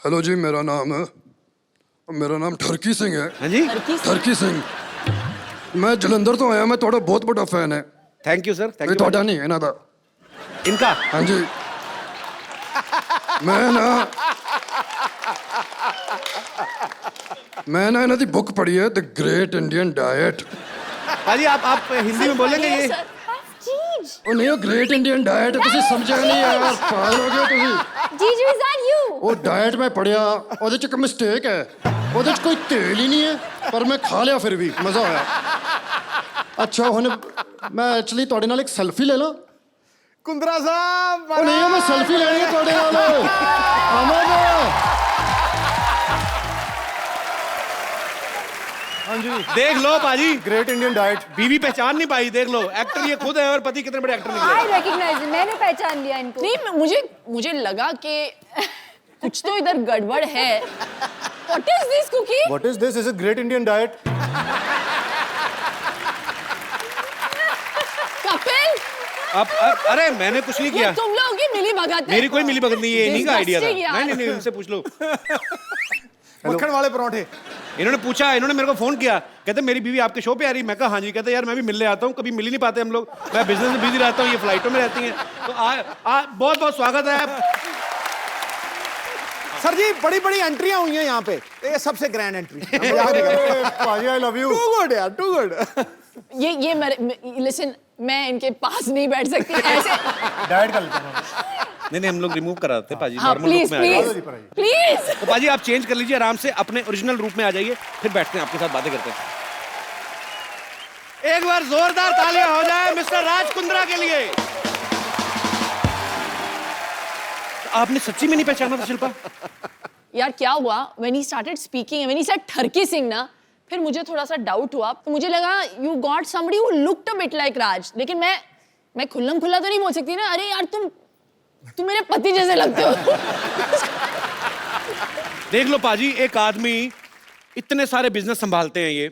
Hello जी, मेरा नाम ठरकी सिंह है। हाँ जी, ठरकी सिंह। मैं जलंधर तो आया, मैं थोड़ा बहुत बड़ा फैन है। थैंक यू सर, थैंक नहीं यू। थोड़ा नहीं है ना था। इनका हाँ जी, मैं ना इन्हों दी बुक पढ़ी है, द ग्रेट इंडियन डाइट। भाजी आप हिंदी में बोलेंगे ये? ਉਹ ਨਹੀਂ, ਉਹ ਗ੍ਰੇਟ ਇੰਡੀਅਨ ਡਾਈਟ ਤੁਸੀਂ ਸਮਝਿਆ ਨਹੀਂ ਯਾਰ, ਪਾਗਲ ਹੋ ਗਏ ਤੁਸੀਂ। Gigi, is that you? ਉਹ ਡਾਈਟ ਮੈਂ ਪੜਿਆ, ਉਹਦੇ ਚ ਇੱਕ ਮਿਸਟੇਕ ਹੈ, ਉਹਦੇ ਚ ਕੋਈ ਤੇਲ ਹੀ ਨਹੀਂ ਹੈ, ਪਰ ਮੈਂ ਖਾ ਲਿਆ ਫਿਰ ਵੀ ਮਜ਼ਾ ਆਇਆ। ਅੱਛਾ ਹੁਣ ਮੈਂ ਐਕਚੁਅਲੀ ਤੁਹਾਡੇ ਨਾਲ ਇੱਕ ਸੈਲਫੀ ਲੈ ਲਾਂ? कुंद्रा साहब ਉਹ ਨਹੀਂ, ਮੈਂ ਸੈਲਫੀ ਲੈਣੀ ਹੈ ਤੁਹਾਡੇ ਨਾਲ। ਆਵਾਂਗਾ। हाँ जी, देख लो पाजी, ग्रेट इंडियन डाइट। बीवी पहचान नहीं पाई। देख लो, एक्टर ये खुद है और पति कितने बड़े एक्टर निकले। I recognize it. मैंने पहचान लिया इनको। नहीं, मुझे लगा कि कुछ तो इधर गड़बड़ है। What is this cookie? What is this? Is it great Indian diet? Kapil, अब अरे मैंने कुछ नहीं ये किया। तुम लोगों की मिली भगत है। मेरी कोई मिली भगत नहीं है, इन्हीं का आइडिया था। Disgusting यार। नहीं, इनसे पूछ लो। मक्खन वाले परोठे। इन्होंने पूछा, इन्होंने मेरे को फोन किया, कहते मेरी बीवी आपके शो पे आ रही। मैं कहा हाँ जी। कहते यार मैं भी मिलने आता हूँ, कभी मिल ही नहीं पाते हम लोग, मैं बिजनेस में बिजी रहता हूँ, ये फ्लाइटों में रहती हैं। तो बहुत बहुत स्वागत है। सर जी बड़ी बड़ी एंट्रियां हुई हैं यहाँ पे, ये सबसे ग्रैंड एंट्री। पाजी I love you. Too good यार, टू गुड। ये लिसन, मैं इनके पास नहीं बैठ सकती ऐसे। डाइट कर लेता हूँ। नहीं हम लोग रिमूव करा देते पाजी, हाँ नॉर्मल प्लीज रूप में आ जाओ। Please please. तो पाजी आप चेंज कर लीजिए आराम से, अपने ओरिजिनल रूप में आ जाइए, फिर बैठते हैं आपके साथ बातें करते हैं। एक बार जोरदार तालियां हो जाए मिस्टर राज कुंद्रा के लिए। आपने सच्ची में नहीं पहचाना था शिल्पा? यार क्या हुआ, when he started speaking, when he said ठरकी Singh ना, फिर मुझे थोड़ा सा डाउट हुआ। तो मुझे लगा you got somebody who looked a bit like राज, लेकिन मैं खुल्लम खुल्ला तो नहीं बोल सकती ना। अरे यार तुम मेरे पति जैसे लगते हो। देख लो पाजी, एक आदमी इतने सारे बिजनेस संभालते हैं, ये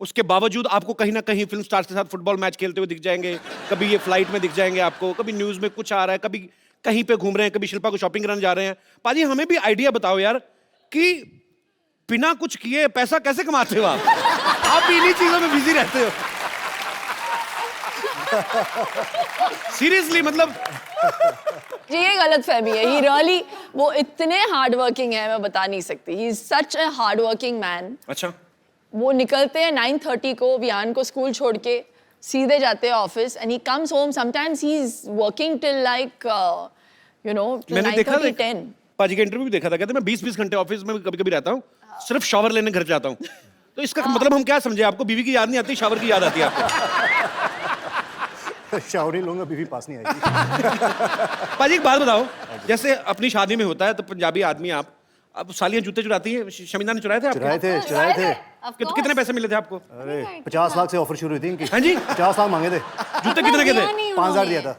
उसके बावजूद आपको कहीं ना कहीं फिल्म स्टार्स के साथ फुटबॉल मैच खेलते हुए दिख जाएंगे, कभी ये फ्लाइट में दिख जाएंगे आपको, कभी न्यूज में कुछ आ रहा है, कभी कहीं पे घूम रहे हैं, कभी शिल्पा को शॉपिंग कराने जा रहे हैं। पाजी हमें भी आइडिया बताओ यार कि बिना कुछ किए पैसा कैसे कमाते हो आप भी इन्हीं चीजों में बिजी रहते हो। सीरियसली मतलब जी ये गलत फहमी है। ही रियली, वो इतने हार्ड वर्किंग है, मैं बता नहीं सकती। He is such a hard working man. अच्छा, वो निकलते हैं 9:30 को वियान को स्कूल छोड़ के, सीधे जाते हैं office, and he comes home sometimes he is working till like you know मैंने देखा 9:30-10। पाजी का इंटरव्यू भी देखा था, कहते मैं 20-20 घंटे ऑफिस में कभी कभी रहता हूँ, सिर्फ शावर लेने घर जाता हूँ। तो इसका मतलब हम क्या समझे, आपको बीवी की याद नहीं आती, शावर की याद आती है आपको? शावर ही लूंगा, बीवी पास नहीं आएगी। पाजी एक बात बताओ, जैसे अपनी शादी में होता है तो पंजाबी आदमी आप, अब सालियां जूते चुराती हैं, शमीना ने चुराए थे आपको? चुराए थे। कितने पैसे मिले थे आपको? अरे 50 लाख से ऑफर शुरू हुई थी इनकी। हाँ जी, 50 लाख मांगे थे, जूते कितने के थे? 5,000 दिया था।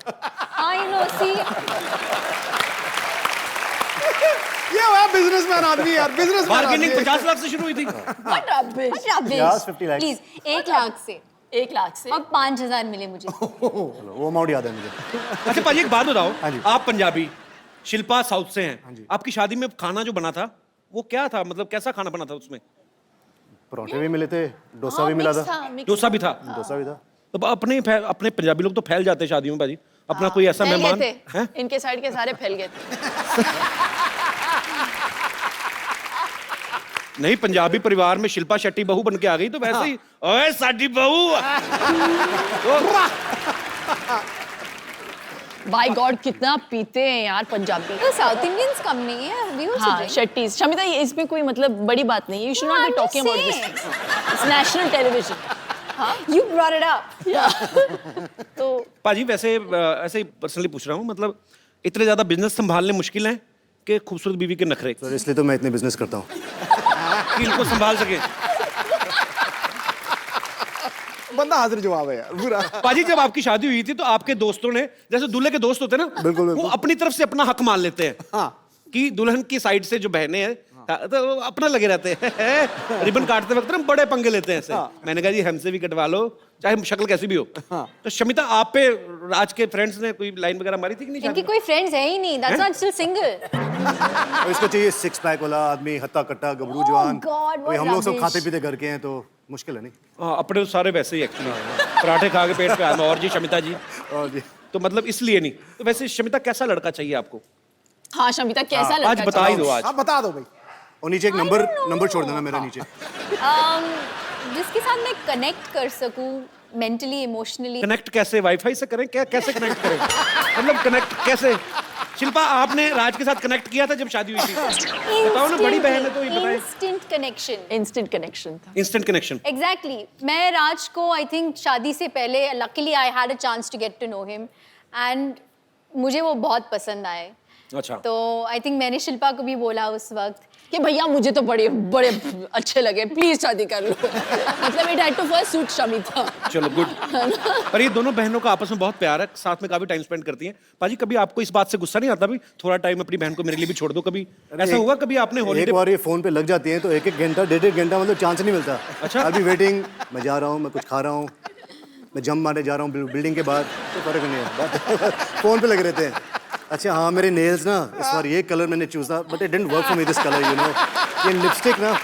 I know, see. ये हुआ बिजनेसमैन आदमी यार, बिजनेसमैन बार्गेनिंग 50 लाख से शुरू हुई थी। What rubbish। Yes, 50 lakhs. Please, 1 lakh से 1 लाख से। अब 5,000 मिले मुझे। चलो वो अमाउंट याद है मुझे। अच्छा पाजी एक बात बताओ, हाँ जी। आप पंजाबी, शिल्पा साउथ से हाँ हैं, जी। आपकी शादी में खाना जो बना था वो क्या था, मतलब कैसा खाना बना था उसमें? परोठे भी मिले थे, डोसा भी मिला था। डोसा भी था। डोसा भी था। तो अपने पंजाबी लोग तो फैल जाते हैं शादियों में पाजी, अपना कोई ऐसा फैल मेहमान गए थे, हैं? इनके साइड के सारे फैल गए थे। नहीं, पंजाबी परिवार में शिल्पा शेट्टी बहू बन के आ गई तो वैसे ही ओए साडी बहू। बाय गॉड कितना पीते हैं यार पंजाबी। तो साउथ इंडियंस कम नहीं है, we also हाँ drink. शेट्टीज। शमिता ये इसमें कोई मतलब बड़ी बात नहीं है। You should not be I'm talking just about saying. This. It's national television. You brought it up. तो पाजी वैसे ऐसे ही पर्सनली पूछ रहा हूँ, मतलब इतने ज्यादा बिजनेस संभालने मुश्किल हैं कि खूबसूरत बीवी के नखरे सर इसलिए तो मैं इतने बिजनेस करता हूँ। कि इनको संभाल सके। बंदा हाजिर जवाब है यार पूरा। पाजी जब आपकी शादी हुई थी तो आपके दोस्तों ने, जैसे दूल्हे के दोस्त होते हैं ना, बिल्कुल, वो बिल्कुल। अपनी तरफ से अपना हक मान लेते हैं हाँ। कि दुल्हन की साइड से जो बहनें हैं तो वो अपना लगे रहते हैं रिबन काटते वक्त ना बड़े पंगे लेते हैं ऐसे। मैंने कहा जी हमसे भी कटवा लो चाहे शक्ल कैसी भी हो। तो शमिता आप पे राज के फ्रेंड्स ने कोई लाइन वगैरह मारी थी कि नहीं? इनकी कोई फ्रेंड्स है ही नहीं, दैट्स व्हाई स्टिल सिंगल। और इसको चाहिए सिक्स पैक वाला आदमी, हत्ता कट्टा गबरू जवान। God, what अभी हम लोग सब rubbish. खाते पीते घर के हैं तो मुश्किल है नहीं। हाँ, अपने तो सारे वैसे ही एक्चुअली पराठे खा के पेट पे आना। और जी शमिता जी और जी तो मतलब इसलिए नहीं। तो वैसे शमिता कैसा लड़का चाहिए आपको? हाँ शमिता कैसा लड़का आज बता ही दो आज। आप बता दो भाई। और नीचे एक नंबर छोड़ देना मेरा नीचे। जिसके साथ मैं कनेक्ट कर सकूं मेंटली इमोशनली। कनेक्ट कैसे? वाईफाई से करें क्या? कैसे कनेक्ट करें? मतलब कनेक्ट कैसे? शिल्पा आपने राज के साथ कनेक्ट किया था जब शादी हुई थी? बताओ ना, बड़ी बहन है तो ये बताएं। Instant connection. इंस्टेंट कनेक्शन था। Instant connection. एग्जैक्टली मैं राज को आई थिंक शादी से पहले luckily I had a chance to get to know him and मुझे वो बहुत पसंद आए। अच्छा। तो आई थिंक मैंने शिल्पा को भी बोला उस वक्त कि भैया मुझे तो बड़े बड़े अच्छे लगे, प्लीज शादी कर लो। मतलब it had to first suit Shamita. चलो गुड। पर ये दोनों बहनों का आपस में बहुत प्यार है, साथ में काफी टाइम स्पेंड करती हैं। पाजी कभी आपको इस बात से गुस्सा नहीं आता भी थोड़ा टाइम अपनी बहन को मेरे लिए भी छोड़ दो? कभी ऐसा हुआ? कभी आपने एक हॉलीडे बार ये फोन पे लग जाती है तो एक घंटा 1.5 घंटा मतलब चांस नहीं मिलता। अच्छा। अभी वेटिंग, मैं जा रहा हूँ, मैं कुछ खा रहा हूँ, मैं जंप मारने जा रहा हूँ बिल्डिंग के बाहर, तो फर्क नहीं है। फोन पे लगे रहते हैं। अच्छा हाँ, मेरे नेल्स ना इस बार ये कलर मैंने चूज था but it didn't work for me this colour, you know. ये लिपस्टिक ना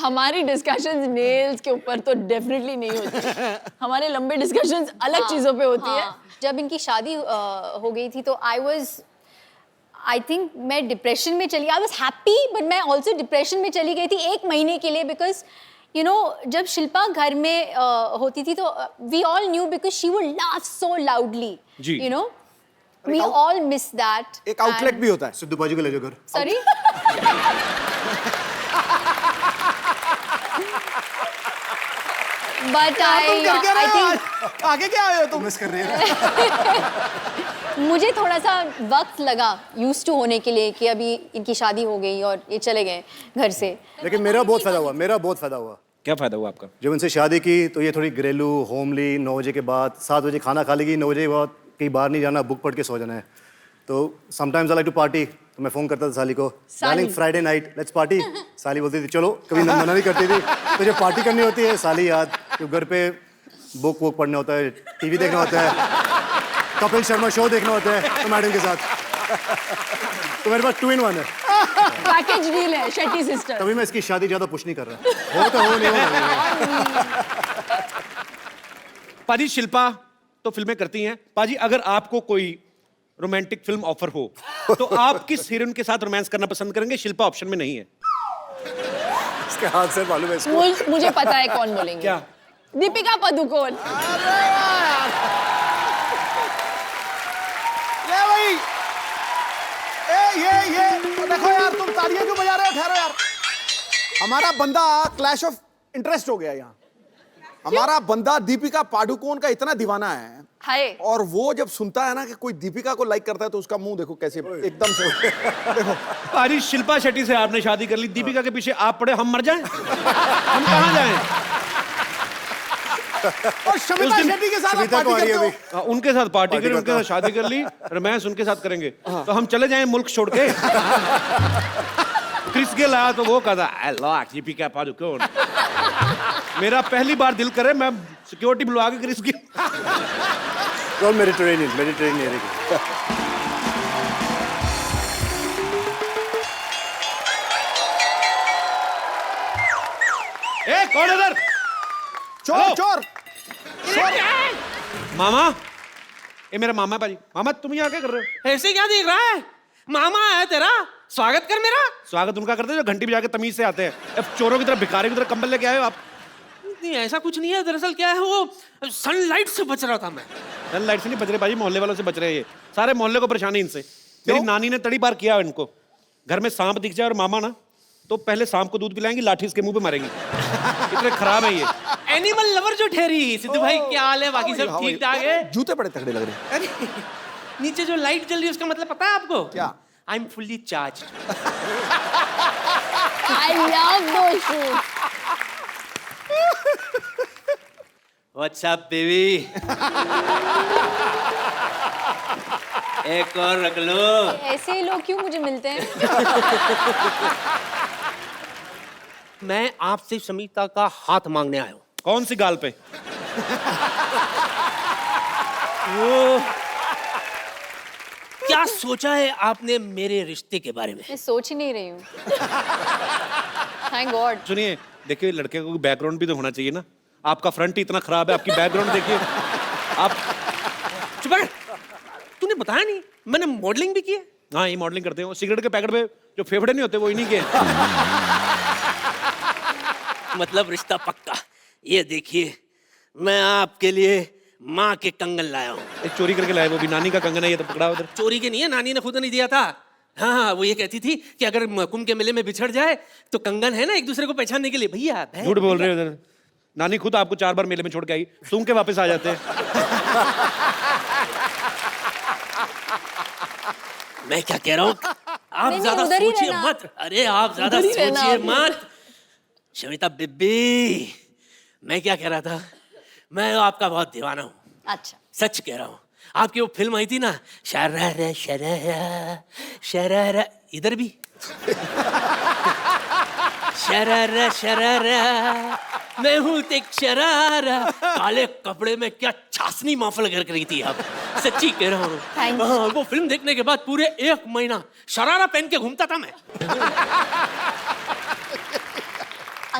हमारी डिस्कशंस नेल्स के ऊपर तो डेफिनेटली नहीं होती। हमारे लंबे डिस्कशंस अलग चीजों पे होती है। जब इनकी शादी हो गई थी तो आई थिंक मैं डिप्रेशन में चली। आई वॉज हैप्पी बट मैं ऑल्सो डिप्रेशन में चली गई थी 1 महीने के लिए बिकॉज यू नो जब शिल्पा घर में होती थी तो we all knew because she would laugh so loudly, जी। You know we all miss that. एक आउटलेट भी होता है। सिद्धू पाजी को ले जाओ घर। सॉरी बट तुम कर क्या आई रहे हो थिंक आज? आगे क्या आए हो तुम? मिस कर रही है। मुझे थोड़ा सा वक्त लगा यूज टू होने के लिए कि अभी इनकी शादी हो गई और ये चले गए घर से। लेकिन मेरा बहुत फायदा हुआ। क्या फायदा हुआ आपका? जब उनसे शादी की तो ये थोड़ी घरेलू होमली 9 बजे के बाद 7 बजे खाना खा लेगी, 9 बजे के बाद कहीं बाहर नहीं जाना, बुक पढ़ के सो जाना है। तो sometimes I like to party, तो मैं फोन करता था साली को, darling Friday night let's party. साली बोलती थी चलो, कभी मना नहीं करती थी। तो जब पार्टी करनी होती है साली याद, तो घर पे बुक वुक पढ़ना होता है, टीवी देखना होता है, कपिल शर्मा शो देखना होता है तो मैडम के साथ। तो मेरे पास 2 in 1 है। पैकेज डील है शेट्टी सिस्टर। तभी मैं इसकी शादी ज्यादा पुश नहीं कर रहा। हो तो हो, नहीं हो। पाजी शिल्पा तो फिल्में करती हैं। पाजी अगर आपको कोई रोमांटिक फिल्म ऑफर हो तो आप किस हीरोइन के साथ रोमांस करना पसंद करेंगे? शिल्पा ऑप्शन में नहीं है। इसके हाथ से मालूम है इसको। मुझे पता है कौन बोलेंगे। क्या? दीपिका पादुकोण। ले भाई। ये देखो यार, तुम तालियां क्यों बजा रहे हो? ठहरो यार। हमारा बंदा क्लैश ऑफ इंटरेस्ट हो गया यहाँ। हमारा बंदा दीपिका पादुकोण का इतना दीवाना है, हाय। और वो जब सुनता है ना कि कोई दीपिका को लाइक करता है तो उसका मुंह देखो कैसे एकदम से देखो। पाजी शिल्पा शेट्टी से आपने शादी कर ली, दीपिका के पीछे आप पड़े, हम मर जाएं? हम कहाँ जाएं? और शमिता शेट्टी के साथ आप शमिता को पार्टी आ रही है करते हो। अभी। उनके साथ पार्टी करी, करता उनके साथ शादी कर ली, रोमांस उनके साथ करेंगे। तो हम चले जाएं मुल्क छोड़ के? क्रिस गेल आया तो वो कहता आई लाइक दीपिका पादुकोण। मेरा पहली बार दिल करे मैं सिक्योरिटी बुलवा के क्रिस गेल। तो मेडिटेरेनियन। ए कौन है इधर? चोर चोर। मामा, ये मेरा मामा है पाजी। मामा तुम यहाँ क्या कर रहे हो? ऐसे क्या देख रहा है? मामा है तेरा, स्वागत कर मेरा। स्वागत उनका करते हैं जो घंटी बजा के तमीज से आते हैं। अब चोरों की तरह, भिखारी की तरह कंबल लेके आए हो आप। नहीं ऐसा कुछ नहीं है, दरअसल क्या है वो सनलाइट से बच रहा था मैं। लाइट से नहीं बच रहे भाई, मोहल्ले वालों से बच रहे हैं। ये सारे मोहल्ले को परेशानी इनसे। मेरी नानी ने तड़ी बार किया इनको। घर में सांप दिख जाए और मामा ना, तो पहले सांप को दूध पिलाएंगी, लाठी इसके मुंह पे मारेंगी। इतने खराब है ये। एनिमल लवर जो ठहरी। सिद्धू भाई क्या हाल है? बाकी सब ठीक ठाक है? जूते बड़े तगड़े लग रहे हैं। अरे नीचे जो लाइट जल रही है उसका मतलब पता है आपको? क्या? I am fully charged. I love those shoes. What's up baby? एक और रख लो। ऐसे ही लोग क्यों मुझे मिलते हैं? मैं आपसे समीता का हाथ मांगने आया हूँ। कौन सी गाल पे? वो क्या सोचा है आपने मेरे रिश्ते के बारे में? मैं सोच ही नहीं रही हूँ। Thank God. सुनिए, देखिए लड़के को बैकग्राउंड भी तो होना चाहिए ना। आपका फ्रंट ही इतना खराब है, आपकी बैकग्राउंड देखिए। आप चुप कर। तूने बताया नहीं मैंने मॉडलिंग भी की है। हाँ, ये मॉडलिंग करते हो। सिगरेट के पैकेट पे जो फेफड़े नहीं होते वो इन्हीं के हैं। मतलब रिश्ता पक्का। ये देखिए, मैं आपके लिए माँ के कंगन लाया हूँ। एक चोरी करके लाए, वो भी नानी का कंगन है, ये तो पकड़ा उधर। चोरी के नहीं है, नानी ने खुद नहीं दिया था। हाँ, वो ये कहती थी कि अगर कुंभ के मेले में बिछड़ जाए तो कंगन है ना एक दूसरे को पहचानने के लिए। भैया झूठ बोल रहे हो उधर। नानी खुद आपको 4 बार मेले में छोड़ के आई, सूंघ के वापस आ जाते हैं। मैं क्या कह रहा हूँ, आप नहीं, ज्यादा उधर ही सोचिए रहना। मत। अरे आप ज्यादा उधर ही रहना सोचिए आप। मत। शमिता बेबी, मैं क्या कह रहा था, मैं आपका बहुत दीवाना हूँ। अच्छा। सच कह रहा हूँ। आपकी वो फिल्म आई थी ना, शरारा शरारा शरारा, इधर भी शरारा शरारा, मैं हूँ एक शरारा। काले कपड़े में क्या छासनी महफिल कर रही थी आप। सच्ची कह रहा हूँ। Thank you. हाँ, वो फिल्म देखने के बाद पूरे 1 महीना शरारा पहन के घूमता था मैं।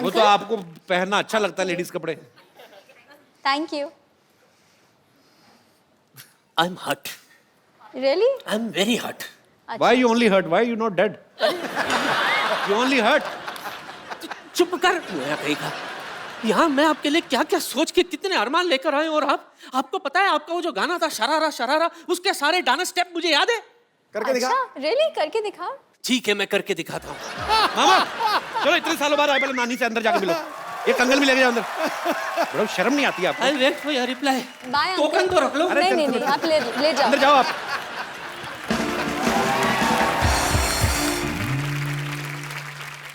वो तो आपको पहनना अच्छा लगता है, लेडीज कपड़े। Thank you. I am hurt. Really? I am very hurt. Why you only hurt? Why you not dead? You only hurt. चुप कर। मैं कहीं का यहाँ मैं आपके लिए क्या क्या सोच के कितने अरमान लेकर आए, और आपको पता है आपका वो जो गाना था शरारा शरारा, उसके सारे डांस स्टेप मुझे याद है। करके दिखा। अच्छा, रियली? करके दिखा। ठीक है, मैं करके दिखाता हूँ। मामा, चलो इतने सालों बाद आए, पहले नानी से अंदर जाके मिलो। ये कंगन भी लेके जाओ अंदर। बड़ा शर्म नहीं आती आपको? I wait for your reply. By token तो रख लो। नहीं नहीं नहीं, आप ले जाओ। अंदर जाओ आप।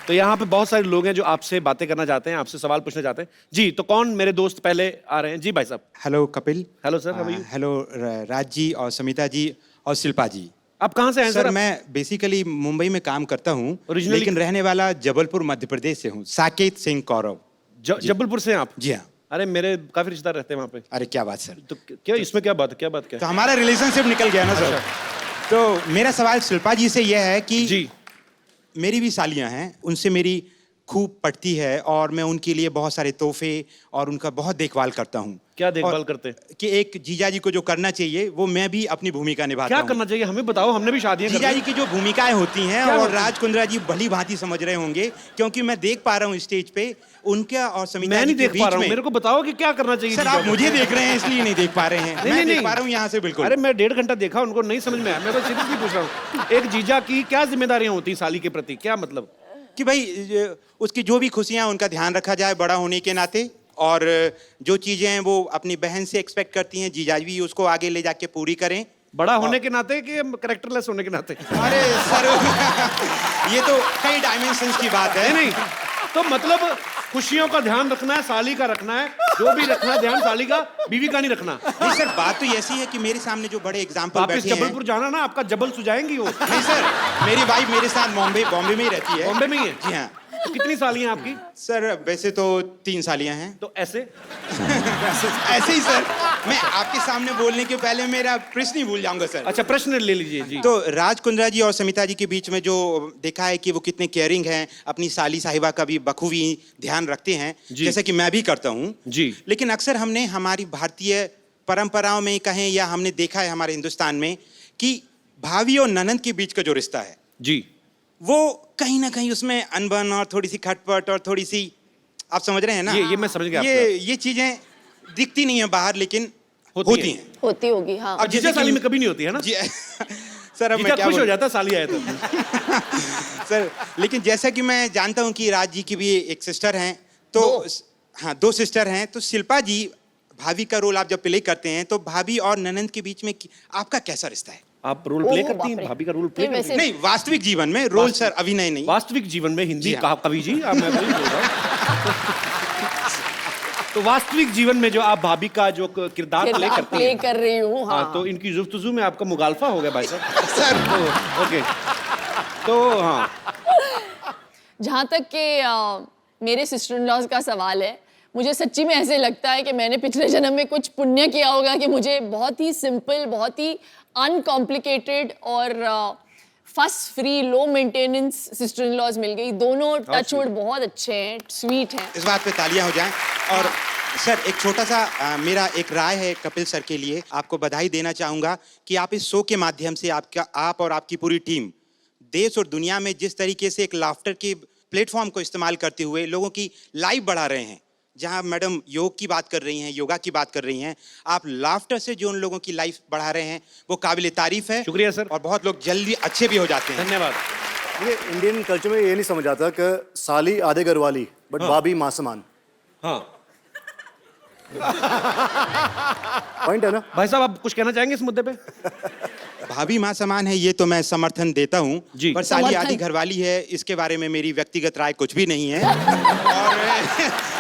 तो यहाँ पे बहुत सारे लोग हैं जो आपसे बातें करना चाहते हैं, आपसे सवाल पूछना चाहते हैं। जी, तो कौन मेरे दोस्त पहले आ रहे हैं? जी भाई साहब। Hello Kapil. Hello sir, how are you? Hello Raj ji और समिता जी और शिल्पा जी। आप कहाँ से हैं सर सर? मैं बेसिकली मुंबई में काम करता हूँ, Originally- लेकिन रहने वाला जबलपुर मध्य प्रदेश से हूँ। साकेत सिंह कौरव। जबलपुर से हैं आप? जी हाँ। अरे मेरे काफी रिश्तेदार रहते हैं वहाँ पे। अरे क्या बात सर। तो क्या इसमें क्या बात है? क्या बात क्या तो है? हमारा रिलेशनशिप निकल गया ना सर। तो मेरा सवाल शिल्पा जी से यह है कि जी, मेरी भी सालियाँ हैं, उनसे मेरी खूब पटती है और मैं उनके लिए बहुत सारे तोहफे और उनका बहुत देखभाल करता हूँ। क्या देखभाल और करते हैं? कि एक जीजा जी को जो करना चाहिए वो मैं भी अपनी भूमिका निभाता क्या हूँ। करना चाहिए हमें बताओ, हमने भी शादियां जीजा जी करनी। की जो भूमिकाएं होती हैं क्या और होती हैं? राज कुंद्रा जी भली भांति समझ रहे होंगे, क्योंकि मैं देख पा रहा हूँ स्टेज पे उनका और समिता मैं जी नहीं के देख बीच पा रहा हूँ, में। मेरे को बताओ कि क्या करना चाहिए। सर जीजा आप को। मुझे देख रहे हैं इसलिए नहीं देख पा रहे हैं। नहीं, मैं नहीं, देख पा रहा हूँ यहाँ से बिल्कुल। अरे मैं 1.5 घंटा देखा, उनको नहीं समझ में आया। मैं तो सीरियसली पूछ रहा हूँ, एक जीजा की क्या जिम्मेदारियां होती हैं साली के प्रति? क्या मतलब? कि भाई उसकी जो भी खुशियां उनका ध्यान रखा जाए बड़ा होने के नाते, और जो चीजें हैं वो अपनी बहन से एक्सपेक्ट करती हैं, जीजा भी उसको आगे ले जाके पूरी करें। बड़ा होने के नाते कि कैरेक्टरलेस होने के नाते? अरे सर ये तो कई डायमेंशंस की बात है। नहीं, तो मतलब खुशियों का ध्यान रखना है, साली का रखना है, जो भी रखना है ध्यान साली का, बीवी का नहीं रखना। नहीं सर, बात तो ऐसी है कि मेरे सामने जो बड़े एग्जाम्पल वापिस बैठे हैं। जबलपुर जाना ना, आपका जबल सुझाएंगी वो। नहीं सर, मेरी वाइफ मेरे साथ बॉम्बे में ही रहती है। बॉम्बे में ही है? जी हाँ। तो कितनी सालियां आपकी? सर वैसे तो 3 सालियां हैं। तो ऐसे ऐसे ही सर, मैं आपके सामने बोलने के पहले मेरा प्रश्न ही भूल जाऊंगा सर। अच्छा, प्रश्न ले लीजिए जी। तो राज कुंद्रा जी और समिता जी के बीच में जो देखा है कि वो कितने केयरिंग हैं, अपनी साली साहिबा का भी बखूबी ध्यान रखते हैं, जी। जैसे कि मैं भी करता हूँ जी। लेकिन अक्सर हमने हमारी भारतीय परंपराओं में कहें या हमने देखा है हमारे हिंदुस्तान में कि भाभी और ननंद के बीच का जो रिश्ता है जी, वो कहीं ना कहीं उसमें अनबन और थोड़ी सी खटपट और थोड़ी सी, आप समझ रहे हैं ना? ये मैं समझ गया ये चीजें दिखती नहीं है बाहर, लेकिन होती हैं। होती होगी हाँ। अब जीजा साली में कभी नहीं होती है ना? जी सर अब जीजा मैं क्या खुश हो बोलूं? जाता है साली आए तो। सर लेकिन जैसा कि मैं जानता हूं कि राज जी की भी एक सिस्टर हैं, तो हाँ 2 सिस्टर हैं, तो शिल्पा जी भाभी का रोल आप जब प्ले करते हैं तो भाभी और ननंद के बीच में आपका कैसा रिश्ता है? आप रोल प्ले ओह, करती बाप हैं? रे। भाभी का रोल प्ले नहीं, करती हैं? नहीं, वास्तविक जीवन में रोल सर, अभिनय नहीं। वास्तविक जीवन में हिंदी जी हाँ। कहा कवि जी, मैं वही बोल रहा हूँ। तो वास्तविक जीवन में जो आप भाभी का जो किरदार प्ले करती प्ले हैं, कर रही हूँ। हाँ, हाँ, तो इनकी गुफ्तगू में आपका मुगालफा हो गया भाई साहब। सर तो, ओके, तो हाँ, जहाँ तक कि मेरे सिस्टर इन लॉज का सवाल है, मुझे सच्ची में ऐसे लगता है कि मैंने पिछले जन्म में कुछ पुण्य किया होगा कि मुझे बहुत ही सिंपल, बहुत ही अनकॉम्प्लिकेटेड और fuss free, low maintenance sister in laws मिल गई। दोनों टचवुड बहुत अच्छे हैं, स्वीट हैं। इस बात पे तालियां हो जाएं। और सर एक छोटा सा मेरा एक राय है कपिल सर के लिए, आपको बधाई देना चाहूंगा कि आप इस शो के माध्यम से आप और आपकी पूरी टीम देश और दुनिया में जिस तरीके से एक लाफ्टर के प्लेटफॉर्म को इस्तेमाल करते हुए लोगों की लाइफ बढ़ा रहे हैं। जहां मैडम योग की बात कर रही हैं, योगा की बात कर रही हैं, आप लाफ्टर से जो उन लोगों की लाइफ बढ़ा रहे हैं वो काबिल तारीफ है। शुक्रिया सर। और बहुत लोग जल्दी अच्छे भी हो जाते हैं। धन्यवाद। ये इंडियन कल्चर में ये नहीं समझ आता कि साली आधे घर वाली बट भाभी मां समान। हाँ पॉइंट है ना? भाई साहब, आप कुछ कहना चाहेंगे इस मुद्दे पे? भाभी माँ समान है, ये तो मैं समर्थन देता हूँ जी। पर साली आधी घरवाली है, इसके बारे में मेरी व्यक्तिगत राय कुछ भी नहीं है। और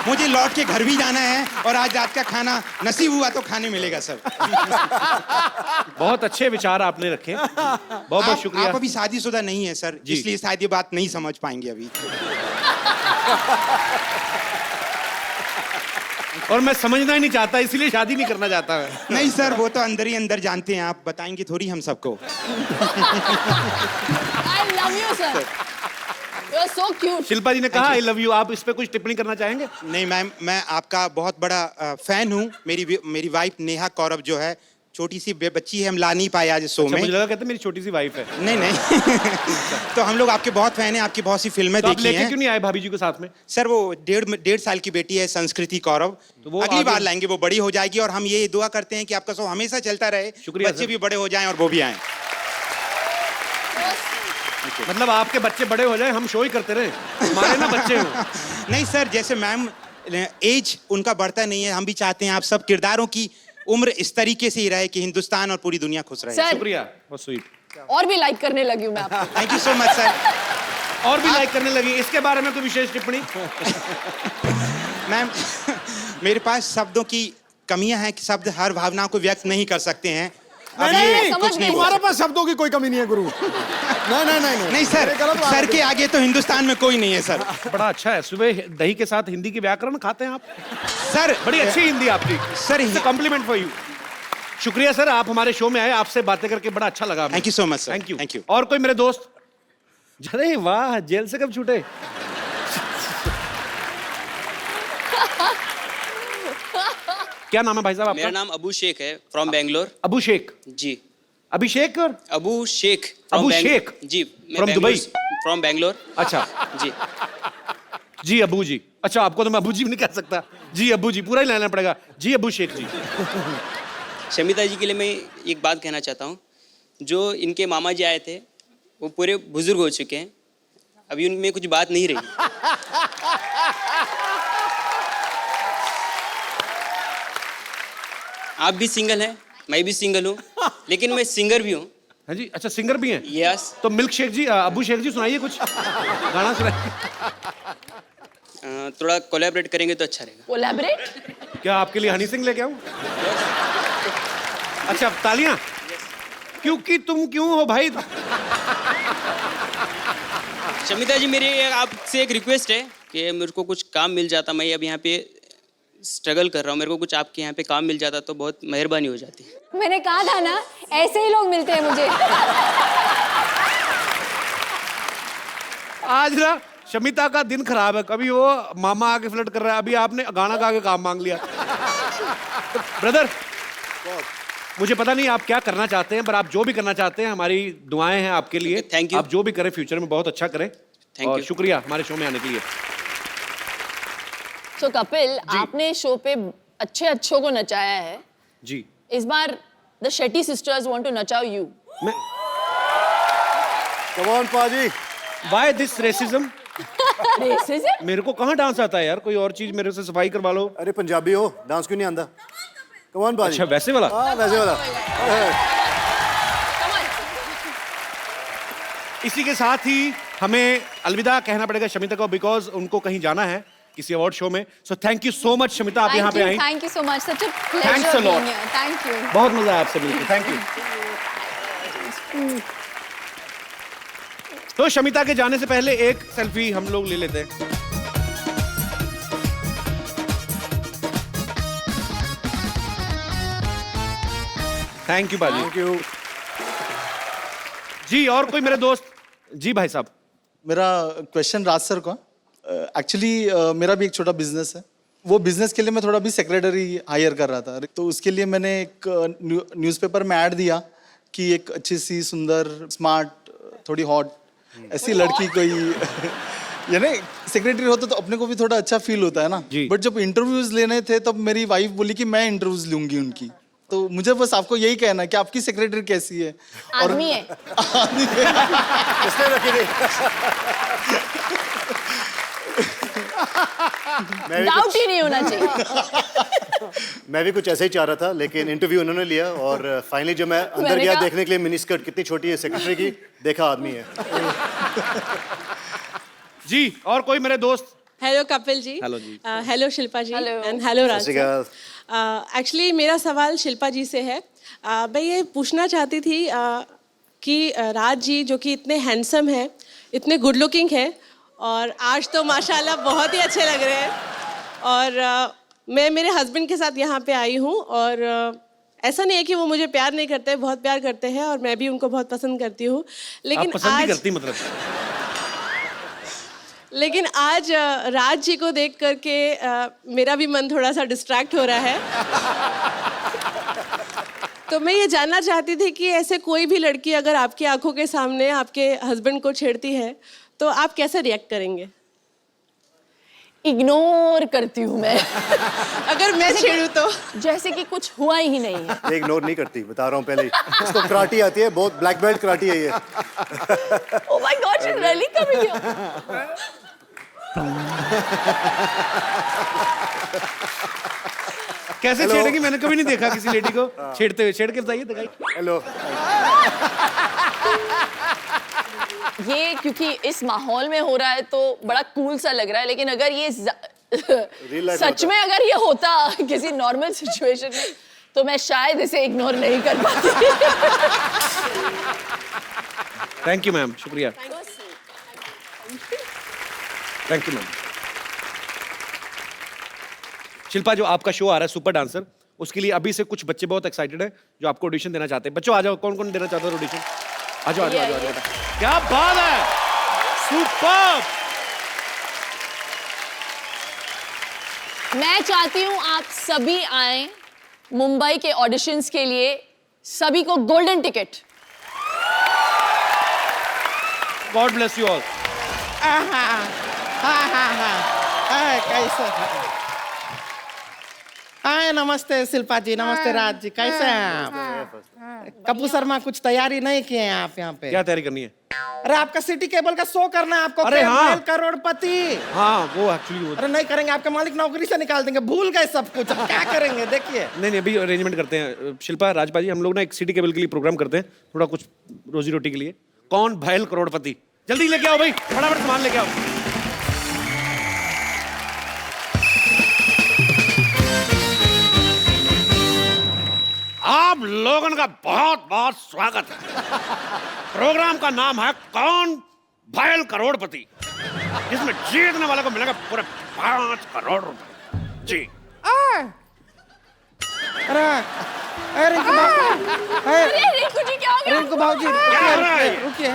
मुझे लौट के घर भी जाना है और आज रात का खाना नसीब हुआ तो खाने मिलेगा सब। बहुत अच्छे विचार आपने रखे, बहुत बहुत शुक्रिया। आप अभी शादीशुदा नहीं है सर, जी। इसलिए शायद ये बात नहीं समझ पाएंगे अभी। और मैं समझना ही नहीं चाहता, इसलिए शादी नहीं करना चाहता मैं। नहीं सर, वो तो अंदर ही अंदर जानते हैं, आप बताएंगे थोड़ी हम सबको। I love you, sir. You are so cute. Shilpa जी ने कहा आई लव यू, आप इस पे कुछ टिप्पणी करना चाहेंगे? नहीं मैम, मैं आपका बहुत बड़ा फैन हूँ। मेरी वाइफ नेहा कौरव जो है, छोटी सी बच्ची है, हम ला नहीं पाए आज शो अच्छा, में। मुझे लगा कहते मेरी छोटी सी वाइफ है। नहीं नहीं तो हम लोग आपके बहुत फैन हैं, आपकी बहुत सी फिल्में तो आप देखी लेके हैं। क्यों नहीं आए भाभी जी को साथ में? सर वो 1.5 साल की बेटी है संस्कृति कौरव, तो वो अगली आगे- बार लाएंगे, वो बड़ी हो जाएगी और हम ये दुआ करते हैं कि आपका शो हमेशा चलता रहे, शुक्रिया बच्चे सर। भी बड़े हो जाएं और वो भी आएं। मतलब आपके बच्चे बड़े हो जाए, हम शो ही करते रहे, हमारे ना बच्चे हो। नहीं सर, जैसे मैम एज उनका बढ़ता नहीं है, हम भी चाहते हैं आप सब किरदारों की उम्र इस तरीके से ही रहे कि हिंदुस्तान और पूरी दुनिया खुश रहे। सर, शुक्रिया, बहुत स्वीट। और भी लाइक करने लगी हूँ मैं आपको। Thank you so much sir. और भी लाइक करने लगी, इसके बारे में कोई विशेष टिप्पणी? मैम मेरे पास शब्दों की कमियां हैं कि शब्द हर भावना को व्यक्त नहीं कर सकते हैं। अब ये समझ कुछ गई। नहीं बोल तुम्हारे पास शब्दों की कोई कमी नहीं है गुरु। नहीं नहीं नहीं नहीं सर, ये गलत बात सर है। के आगे तो हिंदुस्तान में कोई नहीं है सर। बड़ा अच्छा है, सुबह दही के साथ हिंदी की व्याकरण खाते हैं आप, सर बड़ी अच्छी हिंदी आपकी सर, कॉम्प्लीमेंट फॉर यू। शुक्रिया सर, आप हमारे शो में आए, आपसे बातें करके बड़ा अच्छा लगा। Thank you so much sir. Thank you. Thank you. और कोई मेरे दोस्त? अरे वाह, जेल से कब छूटे? क्या नाम है भाई साहब आपका? मेरा नाम अबू शेख है, फ्रॉम बैंगलोर। अबू शेख? जी, अभिषेक और अबू शेख। अबू शेख? जी, From दुबई? फ्रॉम बैंगलोर। अच्छा जी, जी अबू जी। अच्छा, आपको तो मैं अबू जी भी नहीं कह सकता, जी अबू जी पूरा ही लेना पड़ेगा। जी अबू शेख जी। शमिता जी के लिए मैं एक बात कहना चाहता हूँ। जो इनके मामा जी आए थे वो पूरे बुजुर्ग हो चुके हैं, अभी उनमें कुछ बात नहीं रही। आप भी सिंगल हैं, मैं भी सिंगल हूँ, लेकिन मैं सिंगर भी हूँ। हाँ जी, अच्छा सिंगर भी हैं? यस। तो मिल्क शेख जी, अबू शेख जी सुनाइए कुछ गाना सुनाइए। थोड़ा कोलैबोरेट करेंगे तो अच्छा रहेगा। कोलैबोरेट? क्या आपके लिए हनी सिंह लेके आऊं? अच्छा, तालियां। क्योंकि तुम क्यों हो भाई? शमिता जी, मेरी आपसे एक रिक्वेस्ट है कि मेरे को कुछ काम मिल जाता, मैं अब यहाँ पे स्ट्रगल कर रहा हूँ, मेरे को कुछ आपके यहाँ पे काम मिल जाता तो बहुत मेहरबानी हो जाती। मैंने कहा था ना, ऐसे ही लोग मिलते हैं मुझे। आज ना शमिता का दिन खराब है, कभी वो मामा आके फ्लर्ट कर रहा है, अभी आपने गाना गा के काम मांग लिया। तो ब्रदर, मुझे पता नहीं आप क्या करना चाहते हैं, पर आप जो भी करना चाहते हैं हमारी दुआएं हैं आपके लिए। Okay, thank you. आप जो भी करें फ्यूचर में बहुत अच्छा करें। Thank और you. शुक्रिया हमारे शो में आने के लिए। तो कपिल, आपने शो पे अच्छों को नचाया है। जी, इस बार the Shetty sisters want to नचाओ यू। मैं कम ऑन पाजी। Why this racism? रेसिज्म? मेरे को कहाँ डांस आता है यार, कोई और चीज मेरे से सफाई करवा लो। अरे पंजाबी हो, डांस क्यों नहीं आंदा? कम ऑन पाजी। अच्छा, वैसे वाला? हाँ वैसे वाला। इसी के साथ ही हमें अलविदा कहना पड़ेगा शमिता को, बिकॉज उनको कहीं जाना है। किसी अवार्ड शो में। So thank you so much Shamita, आप यहाँ पे आई। Thank you so much, such a Thanks a pleasure lot. Being here. Thank you. बहुत मजा आया आपसे मिलकर, थैंक यू। तो शमिता के जाने से पहले एक सेल्फी हम लोग ले लेते हैं। थैंक यू बाजी। Thank you. जी और कोई मेरे दोस्त? जी भाई साहब। मेरा क्वेश्चन राज सर का। एक्चुअली मेरा भी एक छोटा बिजनेस है। वो बिजनेस के लिए मैं थोड़ा भी सेक्रेटरी हायर कर रहा था, तो उसके लिए मैंने एक न्यूज़पेपर में ऐड दिया कि एक अच्छी सी सुंदर स्मार्ट थोड़ी हॉट ऐसी लड़की कोई यानी सेक्रेटरी होता तो अपने को भी थोड़ा अच्छा फील होता है ना। जी। बट जब इंटरव्यूज लेने थे तब मेरी वाइफ बोली कि मैं इंटरव्यूज लूंगी उनकी। तो मुझे बस आपको यही कहना है कि आपकी सेक्रेटरी कैसी है? आदमी है। किसने रखी थी? डाउट ही नहीं होना चाहिए। मैं भी कुछ ऐसे ही चाह रहा था, लेकिन इंटरव्यू उन्होंने लिया और फाइनली जब मैं अंदर मैंने गया कहा- देखने के लिए मिनी स्कर्ट कितनी छोटी है सेक्रेटरी की, देखा आदमी है। जी और कोई मेरे दोस्त? हेलो कपिल जी। हेलो जी। Hello Shilpa ji Hello. And hello Raj सत श्री अकाल। एक्चुअली मेरा सवाल शिल्पा जी से है। मैं ये पूछना चाहती थी कि राज जी जो कि इतने हैंडसम हैं, इतने गुड लुकिंग हैं और आज तो माशाल्लाह बहुत ही अच्छे लग रहे हैं। और मैं मेरे हस्बैंड के साथ यहाँ पे आई हूँ और ऐसा नहीं है कि वो मुझे प्यार नहीं करते, बहुत प्यार करते हैं और मैं भी उनको बहुत पसंद करती हूँ। आप पसंद भी करती मतलब? लेकिन आज राज जी को देख करके मेरा भी मन थोड़ा सा डिस्ट्रैक्ट हो रहा है। तो मैं ये जानना चाहती थी कि ऐसे कोई भी लड़की अगर आपकी आंखों के सामने आपके हस्बैंड को छेड़ती है तो आप कैसे रिएक्ट करेंगे? इग्नोर करती हूँ मैं। अगर मैं छेड़ूं तो? जैसे कि कुछ हुआ ही नहीं है। ये इग्नोर नहीं करती, बता रहा हूँ पहले ही। इसको कराटी आती है, बहुत ब्लैक बेल्ट कराटी है ये। Oh my God, she's really coming here. कैसे छेड़ेगी? मैंने कभी नहीं देखा किसी लेडी को छेड़ते हुए। छेड़ के बताइए, दिखाइए। हेलो। ये क्योंकि इस माहौल में हो रहा है तो बड़ा कूल सा लग रहा है, लेकिन अगर ये life सच में अगर ये होता किसी नॉर्मल सिचुएशन में तो मैं शायद इसे इग्नोर नहीं कर पाती। थैंक यू मैम, शुक्रिया। Thank you ma'am. शिल्पा, जो आपका शो आ रहा है सुपर डांसर, उसके लिए अभी से कुछ बच्चे बहुत एक्साइटेड हैं जो आपको ऑडिशन देना चाहते हैं। बच्चों आ जाओ, कौन कौन देना चाहते हो ऑडिशन? आ जाओ, आ जाओ, आ जाओ, आ जाओ। क्या बात है, सुपर। मैं चाहती हूँ आप सभी आए मुंबई के ऑडिशंस के लिए, सभी को golden ticket. God bless you all. कैसे? हाय, नमस्ते शिल्पा जी, नमस्ते राज जी, कैसे हैं आप? कपूर शर्मा, कुछ तैयारी नहीं किए हैं आप यहाँ पे? क्या तैयारी करनी है? अरे आपका सिटी केबल का शो करना है आपको। अरे हाँ। करोड़पति। हाँ, वो एक्चुअली अरे नहीं करेंगे, आपके मालिक नौकरी से निकाल देंगे, भूल गए सब कुछ। अब क्या करेंगे देखिए। नहीं, अभी अरेंजमेंट करते हैं। शिल्पा, राजपा जी, हम लोग ना एक सिटी केबल के लिए प्रोग्राम करते हैं, थोड़ा कुछ रोजी रोटी के लिए। कौन भैल करोड़पति? जल्दी लेके आओ भाई, फटाफट सामान लेके आओ। आप लोगों का बहुत बहुत स्वागत है। प्रोग्राम का नाम है कौन भैल करोड़पति, जिसमें जीतने वाले को मिलेगा पूरे 5 करोड़ रुपए। जी। अरे रिंकू रिंकू जी, क्या हो गया? रिंकू भाजी, क्या हो रहा है? रुकिए।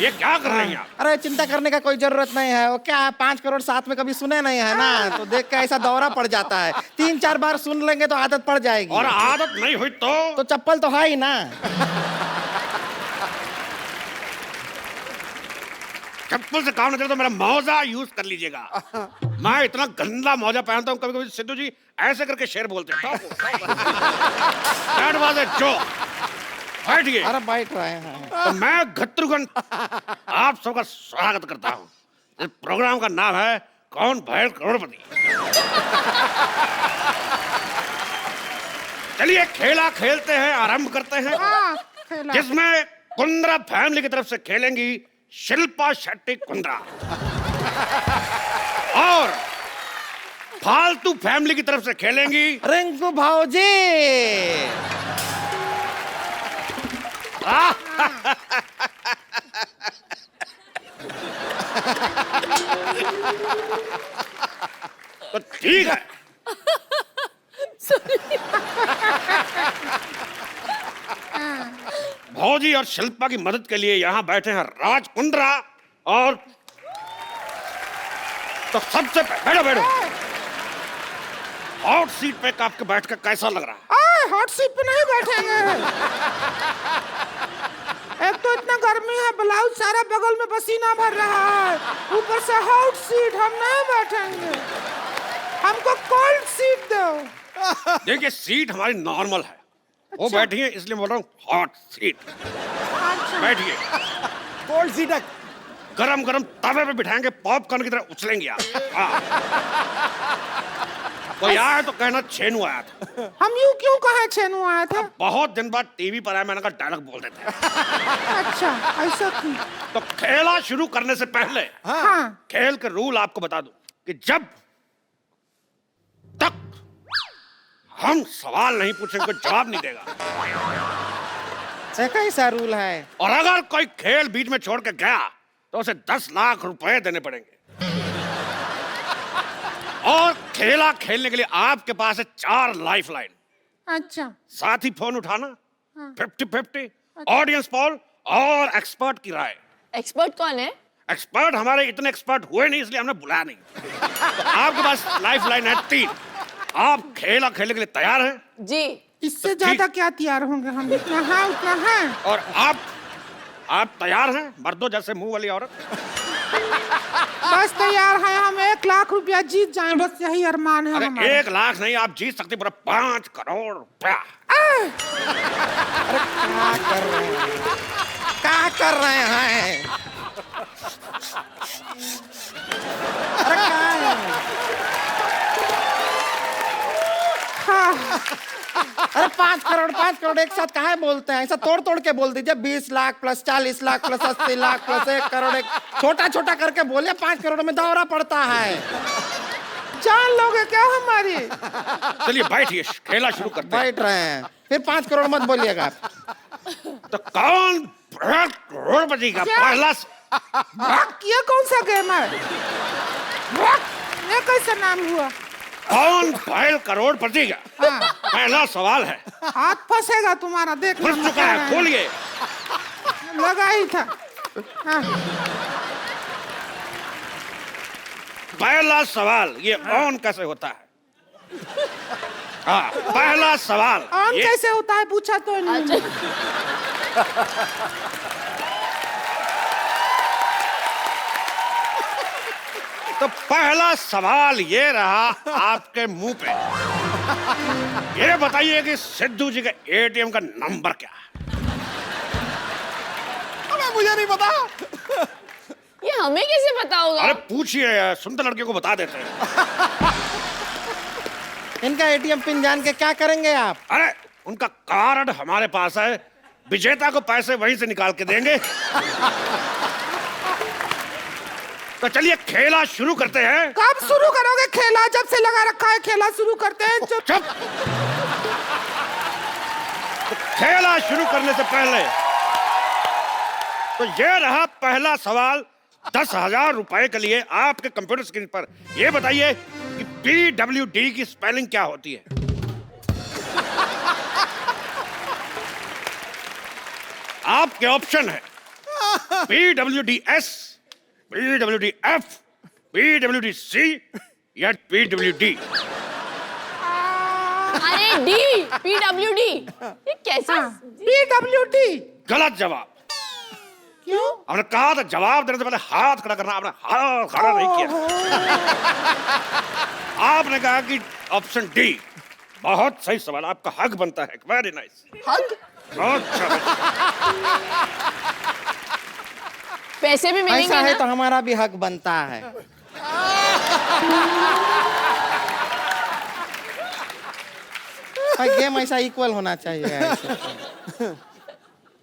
ये क्या कर रही हैं आप? अरे चिंता करने का कोई जरूरत नहीं है। वो क्या है, 5 करोड़ साथ में कभी सुने नहीं है ना, तो देख के ऐसा दौरा पड़ जाता है। 3-4 बार सुन लेंगे तो आदत पड़ जाएगी। और आदत नहीं हुई तो चप्पल तो है ही ना। चप्पल से काम न चले तो मेरा मौजा यूज कर लीजिएगा। मैं इतना गंदा मौजा पहनता हूँ, कभी कभी सिद्धू जी ऐसे करके शेर बोलते हैं। That was a joke. बैठिए। अरे बैठ रहे हैं। तो मैं घट्रुघन आप सबका स्वागत करता हूँ। इस प्रोग्राम का नाम है कौन भैल करोड़पति। चलिए खेला खेलते हैं, आरंभ करते हैं, जिसमें कुंद्रा फैमिली की तरफ से खेलेंगी शिल्पा शेट्टी कुंद्रा। और फालतू फैमिली की तरफ से खेलेंगी रिंकू भाऊजी। तो ठीक है। भौजी और शिल्पा की मदद के लिए यहाँ बैठे हैं राज कुंद्रा और तो सबसे बैठो बैठो। हॉट सीट पे आपके बैठ कर कैसा लग रहा है? हॉट सीट पे नहीं बैठेंगे। एक तो इतना गर्मी है, ब्लाउज सारा बगल में पसीना भर रहा है, ऊपर से हॉट सीट, हम नहीं बैठेंगे। हमको कोल्ड सीट दो। देखिए सीट हमारी नॉर्मल है, वो बैठी है इसलिए बोल रहा हूँ हॉट सीट। बैठिए। कोल्ड सीट है। गरम गरम तवे पे बिठाएंगे, पॉपकॉर्न की तरह उछलेंगे आप। कोई आया तो कहना छेनू आया था। हम यूं क्यों कहे छेनू आया था? बहुत दिन बाद टीवी पर आया, मैंने कहा डायलॉग बोल देते हैं। अच्छा ऐसा क्यों? तो खेला शुरू करने से पहले हाँ। खेल के रूल आपको बता दूं कि जब तक हम सवाल नहीं पूछेंगे जवाब नहीं देगा। कैसा रूल है? और अगर कोई खेल बीच में छोड़ के गया तो उसे 10 लाख रुपए देने पड़ेंगे। और खेला खेलने के लिए आपके पास है 4 लाइफ लाइन। अच्छा। साथ ही फोन उठाना, 50-50, ऑडियंस पोल और एक्सपर्ट की राय। एक्सपर्ट कौन है? एक्सपर्ट हमारे इतने एक्सपर्ट हुए नहीं इसलिए हमने बुलाया नहीं। तो आपके पास लाइफ लाइन है 3। आप खेला खेलने के लिए तैयार हैं? जी। इससे ज्यादा क्या तैयार होंगे हम? इतना है उतना है। और आप तैयार हैं मर्दों जैसे मुंह वाली औरत? बस तैयार है, हम 1 लाख रुपया जीत जाएं, बस यही अरमान है अरे हमारा। 1 लाख नहीं, आप जीत सकते पूरा 5 करोड़ रुपया। क्या कर रहे हैं? अरे क्या है? हाँ। अरे 5 करोड़ एक साथ काहे बोलते हैं? ऐसा तोड़ तोड़ के बोल दीजिए। 20 lakh plus 40 lakh plus 80 lakh plus 1 crore. एक छोटा छोटा करके बोलिए। 5 करोड़ में दौरा पड़ता है। जान लोगे क्या हमारी? चलिए बैठिए, खेला शुरू करते हैं। बैठ रहे हैं, फिर 5 करोड़ मत बोलिएगा। तो कौन करोड़पति का पहला? ये कौन सा गेम है? ये कैसा नाम हुआ? कौन पहल करोड़पति का? पहला सवाल है। हाथ फंसेगा तुम्हारा, देख। फंस चुका है, खोलिए। लगा ही था। हाँ। पहला सवाल, ये ऑन कैसे होता है? हाँ, पहला सवाल ऑन कैसे होता है पूछा तो नहीं। तो पहला सवाल ये रहा आपके मुंह पे। ये बताइए कि सिद्धू जी का एटीएम का नंबर क्या है? अबे मुझे नहीं पता। ये हमें कैसे पता होगा? अरे पूछिए, सुनते लड़के को बता देते हैं। इनका एटीएम पिन जान के क्या करेंगे आप? अरे उनका कार्ड हमारे पास है, विजेता को पैसे वहीं से निकाल के देंगे। तो चलिए खेला शुरू करते हैं। कब शुरू करोगे खेला? जब से लगा रखा है खेला शुरू करते हैं। चुप। तो खेला शुरू करने से पहले तो ये रहा पहला सवाल 10,000 रुपए के लिए आपके कंप्यूटर स्क्रीन पर। ये बताइए कि PWD की स्पेलिंग क्या होती है? आपके ऑप्शन है PWDS, PWDF, PWDC या PWD। अरे डी, PWD। ये कैसा? PWD। गलत जवाब। क्यों? हमने कहा था जवाब देने से पहले हाथ खड़ा करना, आपने हाथ खड़ा नहीं किया। आपने कहा कि ऑप्शन डी। बहुत सही सवाल, आपका हक बनता है। Very nice. हक? अच्छा। पैसे भी मिलेंगे ऐसा है ना? तो हमारा भी हक बनता है। गेम ऐसा इक्वल होना चाहिए।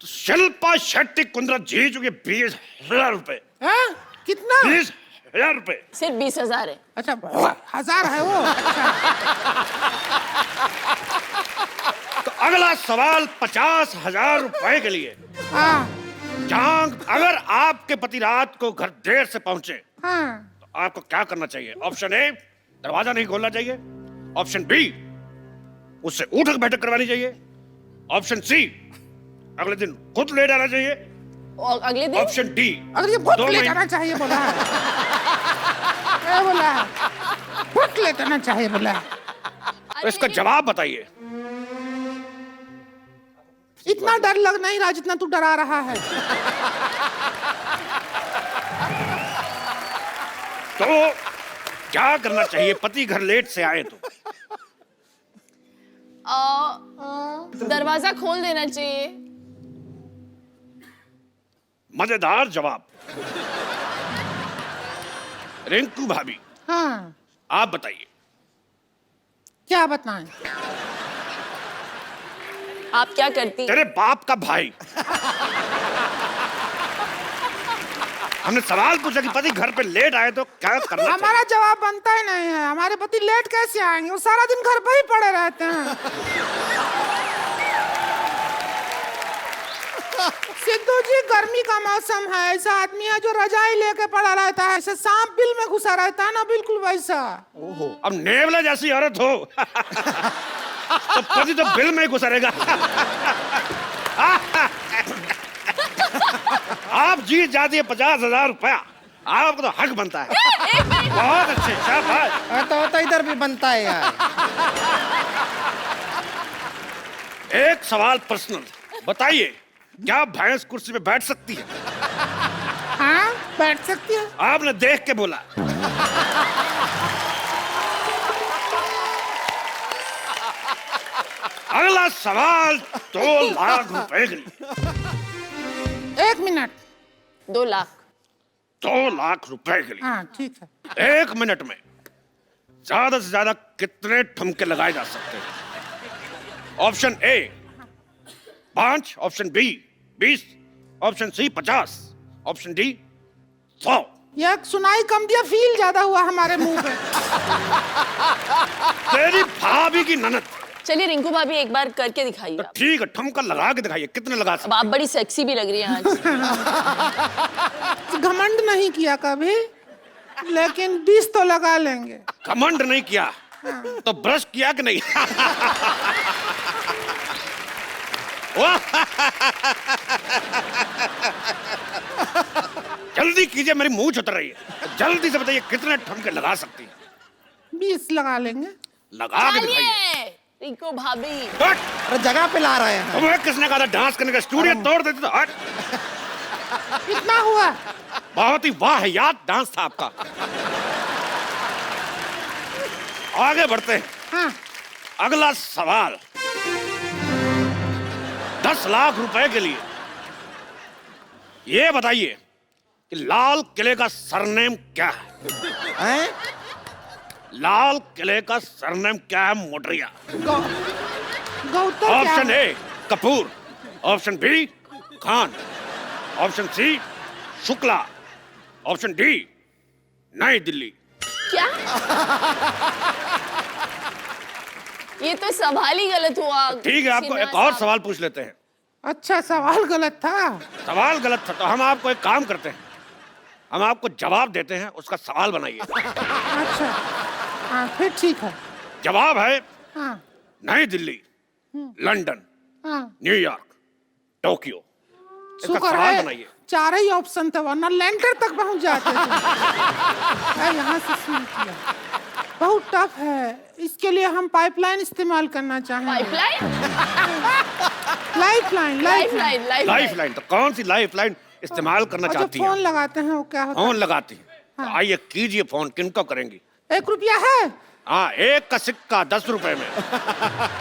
तो शिल्पा शेट्टी कुंद्रा जी चुके 20,000 रुपए। हाँ? कितना? 20,000 रुपए। सिर्फ 20,000 है। अच्छा 1000 है वो। अच्छा। तो अगला सवाल 50,000 रुपए के लिए। हाँ जहां अगर आपके पति रात को घर देर से पहुंचे हाँ। तो आपको क्या करना चाहिए? ऑप्शन ए, दरवाजा नहीं खोलना चाहिए। ऑप्शन बी, उससे उठक बैठक करवानी चाहिए। ऑप्शन सी, अगले दिन खुद लेट आना चाहिए। और अगले दिन? ऑप्शन डी, अगर ये बहुत लेट आना चाहिए बोला है। क्या बोला है? बहुत लेट आना चाहिए बोला है। तो इसका जवाब बताइए। इतना डर लग नहीं रहा जितना तू डरा रहा है। तो क्या करना चाहिए पति घर लेट से आए तो? दरवाजा खोल देना चाहिए। मजेदार जवाब। रिंकू भाभी, हाँ आप बताइए। क्या बताएं? आप क्या करती? तेरे बाप का भाई। हमने सवाल पूछा कि पति घर पे लेट आए तो क्या करना चाहिए? हमारा जवाब बनता ही नहीं है। हमारे पति लेट कैसे आएंगे? वो सारा दिन घर पे ही पड़े रहते हैं। सिद्धू जी, गर्मी का मौसम है, ऐसा आदमी है जो रजाई लेके पड़ा रहता है, ऐसे सांप बिल में घुसा रहता है ना, बिल्कुल वैसा। अब नेवला जैसी औरत हो तो पति तो बिल में ही घुसा रहेगा। आप जीत जाती है 50,000 रुपया। आपको तो हक बनता है। बहुत अच्छे, शाबाश। तो इधर भी बनता है यार। एक सवाल पर्सनल, बताइए क्या भैंस कुर्सी पे बैठ सकती है? हाँ बैठ सकती है। आपने देख के बोला। अगला सवाल 2 लाख रुपए के लिए। 1 मिनट। 2 लाख। 2 लाख रुपए के लिए। हाँ ठीक है। 1 मिनट में ज्यादा से ज्यादा कितने ठुमके लगाए जा सकते हैं? Option A 5, option B 20, option C 50, option D 100। यह सुनाई कम दिया, फील ज्यादा हुआ हमारे मुंह पे। तेरी भाभी की ननद। चलिए रिंकू भाभी एक बार करके दिखाइए। तो ठीक है, ठुमका लगा के दिखाइए, कितने लगा सकते? अब आप बड़ी सेक्सी भी लग रही हैं आज। घमंड नहीं किया कभी, लेकिन 20 तो लगा लेंगे। घमंड नहीं किया तो ब्रश किया कि नहीं? जल्दी कीजिए, मेरी मुंह उतर रही है। जल्दी से बताइए कितने ठुमके लगा सकती है? 20 लगा लेंगे। लगा के दिखाइए। रिंकू भाभी अरे जगह पे ला रहे हैं। तुम्हें किसने कहा था डांस करने का? स्टूडियो तोड़ देते तो। हट। कितना हुआ? बहुत ही वाहियात डांस था आपका। आगे बढ़ते हैं। हाँ। अगला सवाल 10 लाख रुपए के लिए। ये बताइए कि लाल किले का सरनेम क्या है? लाल किले का सरनेम क्या है मोटरिया? Gautam. Option A Kapoor, option B Khan, option C Shukla, option D New Delhi. क्या? ये तो सवाल ही गलत हुआ। ठीक है, आपको एक और सवाल पूछ लेते हैं। अच्छा सवाल गलत था। सवाल गलत था तो हम आपको एक काम करते हैं, हम आपको जवाब देते हैं, उसका सवाल बनाइए। अच्छा हाँ फिर ठीक है। जवाब है हाँ नई दिल्ली, लंदन, हाँ। New York, Tokyo. इसका शुक्र सवाल है बनाइए। 4 ही ऑप्शन थे, वरना लैंडर तक पहुंच जाते थे। यहाँ से शुरू किया। बहुत टफ है, इसके लिए हम पाइपलाइन इस्तेमाल करना चाहेंगे। पाइपलाइन? लाइफलाइन। लाइफलाइन? तो कौन सी लाइफलाइन इस्तेमाल करना चाहती फोन हैं? लगाते हैं वो क्या होता है? फोन लगाती हैं। तो आइए कीजिए फोन, किनको करेंगी? 1 रुपया है? हाँ, 1 का सिक्का 10 रुपए में।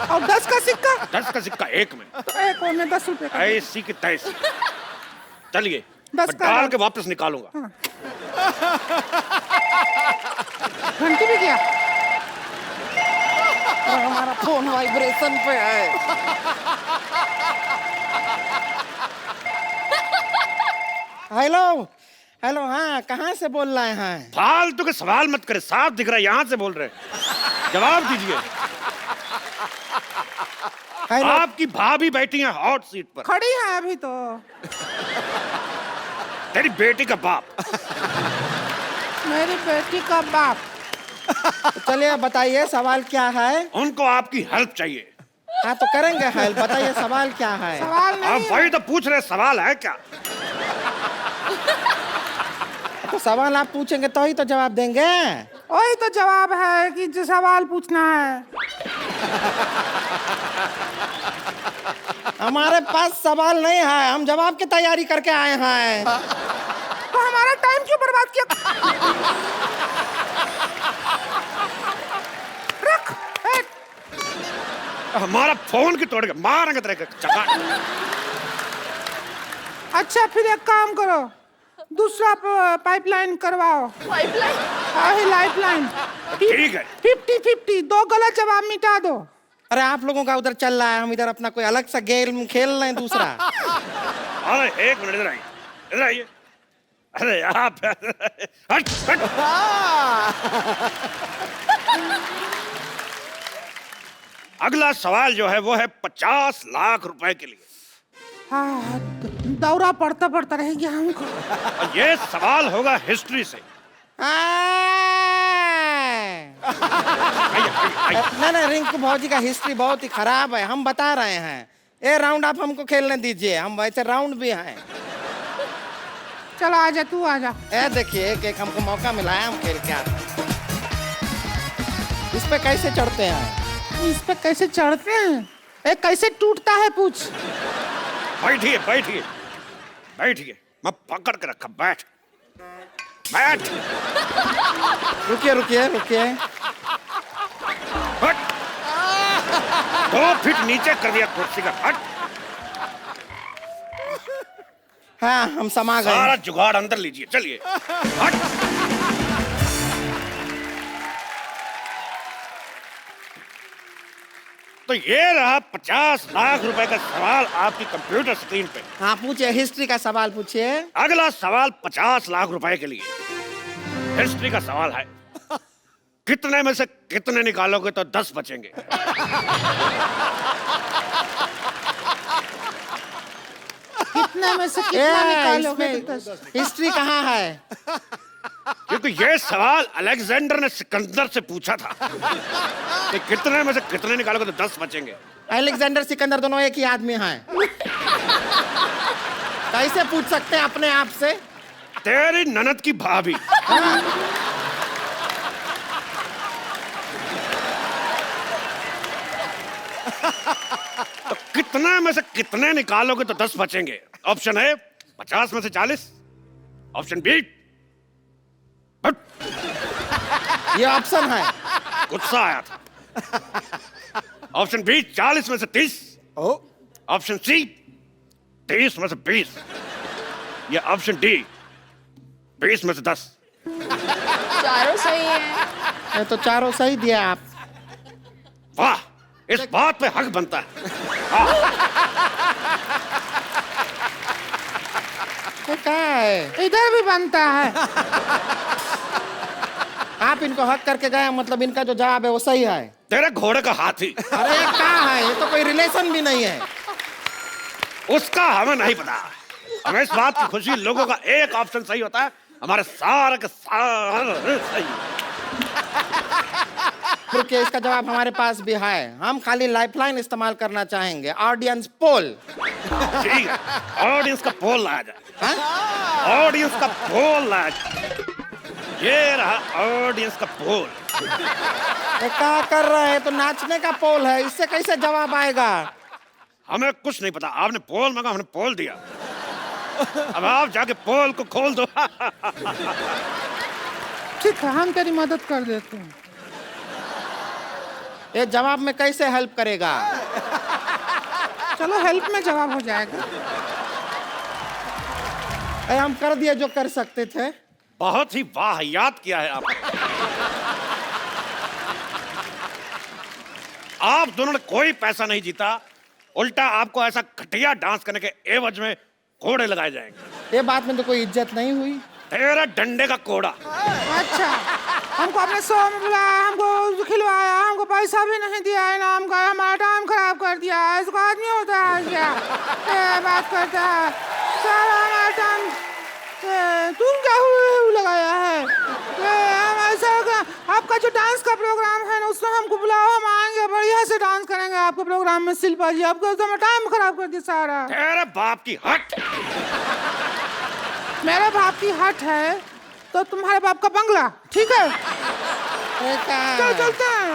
और 10 का सिक्का? 10 का सिक्का 1 में। तो 1 में 10 रुपए का। ऐसी की तैसी। चलिए 10 मैं का डाल के वापस निकालूंगा। घंटी भी गया। और हमारा फोन वाइब्रेशन पे है। हेलो हेलो, हाँ कहाँ से बोल रहे हैं? फालतू के सवाल मत करे, साफ दिख रहा है यहाँ से बोल रहे हैं। जवाब दीजिए। हेलो, आपकी भाभी बैठी है हॉट सीट पर। खड़ी है अभी तो। तेरी बेटी का बाप। मेरी बेटी का बाप। चलिए बताइए सवाल क्या है? उनको आपकी हेल्प चाहिए। हाँ तो करेंगे हेल्प, बताइए सवाल क्या है? सवाल आप वही तो पूछ रहे, सवाल है क्या? तो सवाल आप पूछेंगे तो ही तो जवाब देंगे। वही तो जवाब है कि जो सवाल पूछना है। हमारे पास सवाल नहीं है, हम जवाब की तैयारी करके आए हैं। तो हमारा टाइम क्यों बर्बाद किया? रख, हमारा फोन की तोड़ के मारेंगे तेरे चका। अच्छा फिर एक काम करो, दूसरा पाइपलाइन करवाओ। पाइपलाइन? लाइफलाइन। ठीक है। 50-50, दो गलत जवाब मिटा दो। अरे आप लोगों का उधर चल रहा है, हम इधर अपना कोई अलग सा गेम खेल रहे हैं दूसरा। अरे एक मिनट, इधर आइए, इधर आइए। अरे आप हट हट। अगला सवाल जो है वो है 50 लाख रुपए के लिए। हाँ, दौरा पड़ता पड़ता रह गया हमको। और ये सवाल होगा हिस्ट्री से। नहीं, रिंकू भौजी का हिस्ट्री बहुत ही खराब है, हम बता रहे हैं। ये राउंड आप हमको खेलने दीजिए, हम वैसे राउंड भी हैं। चलो आजा, तू आजा। ए देखिए, एक हमको मौका मिला है, हम खेल के आते हैं। इस पे कैसे चढ़ते हैं? इस पे कैसे चढ़ते हैं? एक कैसे टूटता है पूछ। बैठिए बैठिए बैठिए, मैं पकड़ के रखा, बैठ बैठ। रुकिए रुकिए रुकिए। हट। 2 फीट नीचे कर दिया कुर्सी का। हट। हाँ हम समा गए। सारा जुगाड़ अंदर लीजिए, चलिए। हट। तो ये रहा 50 लाख रुपए का सवाल आपकी कंप्यूटर स्क्रीन पे। हाँ पूछिए, हिस्ट्री का सवाल पूछिए। अगला सवाल 50 लाख रुपए के लिए। हिस्ट्री का सवाल है, कितने में से कितने निकालोगे तो 10 बचेंगे? कितने में से कितना निकालोगे? हिस्ट्री कहाँ है? क्योंकि ये सवाल अलेक्जेंडर ने सिकंदर से पूछा था कि कितने में से कितने निकालोगे तो 10 बचेंगे। अलेक्जेंडर सिकंदर दोनों एक ही आदमी हैं। कैसे पूछ सकते हैं अपने आप से? तेरी ननद की भाभी। तो कितने में से कितने निकालोगे तो 10 बचेंगे? ऑप्शन ए 50 में से 40, ऑप्शन बी, ये ऑप्शन है। गुस्सा आया था। ऑप्शन बी 40 में से 30, ऑप्शन सी 30 में से 20, या ऑप्शन डी 20 में से 10। चारों सही है। ये तो चारों सही दिया आप। वाह, इस बात पे हक बनता है। क्या है? इधर भी बनता है। आप इनको हक करके गए, मतलब इनका जो जवाब है वो सही है। तेरे घोड़े का हाथी। अरे ये क्या है? ये तो कोई रिलेशन भी नहीं है। उसका हमें नहीं पता। हमें इस बात की खुशी, लोगों का एक ऑप्शन सही होता है, हमारे सारे के सारे सही। रुकिए, इसका जवाब हमारे पास भी है। हम खाली लाइफलाइन इस्तेमाल करना चाहेंगे, ऑडियंस पोल। ठीक है, ऑडियंस का पोल लाया जाए। ऑडियंस का पोल लाया जाए। ये रहा ऑडियंस का पोल। ये क्या कर रहे हैं? तो नाचने का पोल है, इससे कैसे जवाब आएगा? हमें कुछ नहीं पता, आपने पोल मांगा, हमने पोल दिया। अब आप जाके पोल को खोल दो। ठीक है, हम तेरी मदद कर देते हैं। ये जवाब में कैसे हेल्प करेगा? चलो हेल्प में जवाब हो जाएगा। हम कर दिए जो कर सकते थे। बहुत ही वाहियात किया है आपने। आप दोनों ने कोई पैसा नहीं जीता, उल्टा आपको ऐसा घटिया डांस करने के एवज में कोड़े लगाए जाएंगे। ये बात में तो कोई इज्जत नहीं हुई। तेरा डंडे का कोड़ा। अच्छा, हमको अपने शो में बुलाया, हमको खिलवाया, हमको पैसा भी नहीं दिया, इनाम का, हमारा टाइम खराब कर दिया। इसको आदमी होता है क्या? ये बात करता है सारा हमारा टाइम। तुम क्या लगाया है? हम ऐसा आपका जो डांस का प्रोग्राम है ना, उसमें हमको बुलाओ, हम आएंगे, बढ़िया से डांस करेंगे आपके प्रोग्राम में। शिल्पा जी, आपको तो टाइम खराब कर दिया सारा। तेरे बाप की हट। मेरे बाप की हट है तो तुम्हारे बाप का बंगला, ठीक है? चल चलते हैं।